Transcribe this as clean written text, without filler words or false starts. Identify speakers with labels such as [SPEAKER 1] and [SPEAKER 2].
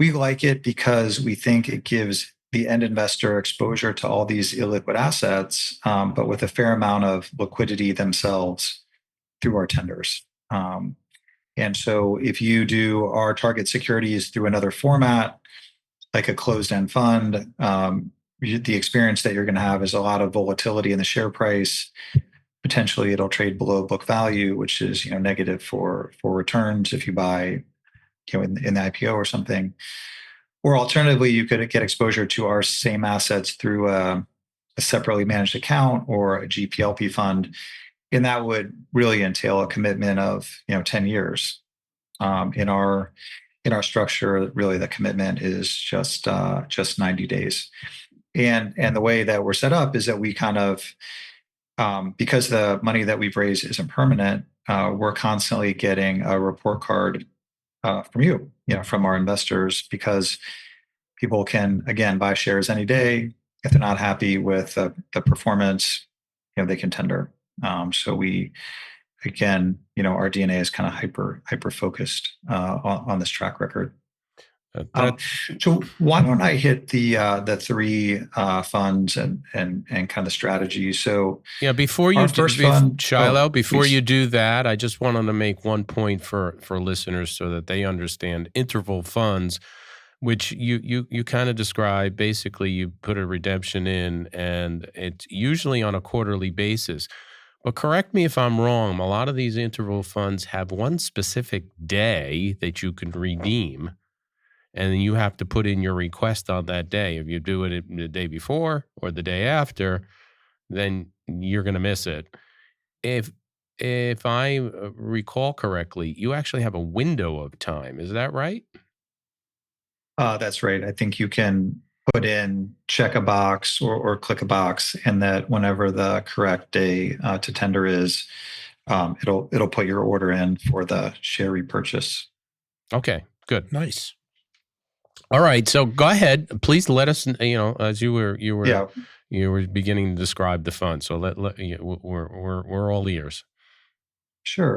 [SPEAKER 1] We like it because we think it gives the end investor exposure to all these illiquid assets, but with a fair amount of liquidity themselves through our tenders. And so if you do our target securities through another format, like a closed-end fund, the experience that you're going to have is a lot of volatility in the share price. Potentially, it'll trade below book value, which is negative for returns if you buy in the IPO or something. Or alternatively, you could get exposure to our same assets through a separately managed account or a GPLP fund, and that would really entail a commitment of 10 years. In our structure, really the commitment is just 90 days. And the way that we're set up is that we kind of, because the money that we've raised isn't permanent, we're constantly getting a report card from from our investors, because people can, again, buy shares any day. If they're not happy with the performance, they can tender. So we, again, our DNA is kind of hyper focused on this track record. So why don't I hit the three funds and kind of the strategy? So
[SPEAKER 2] yeah, before you do, Shiloh, before you do that, I just wanted to make one point for listeners so that they understand interval funds, which you kind of describe. Basically, you put a redemption in, and it's usually on a quarterly basis. But correct me if I'm wrong, a lot of these interval funds have one specific day that you can redeem, and then you have to put in your request on that day. If you do it the day before or the day after, then you're going to miss it. If I recall correctly, you actually have a window of time. Is that right?
[SPEAKER 1] That's right. I think you can put in, check a box or click a box, and that whenever the correct day to tender is, it'll put your order in for the share repurchase.
[SPEAKER 2] Okay, good. Nice. All right, so go ahead. Please let us, as you were beginning to describe the fund. So we're all ears.
[SPEAKER 1] Sure.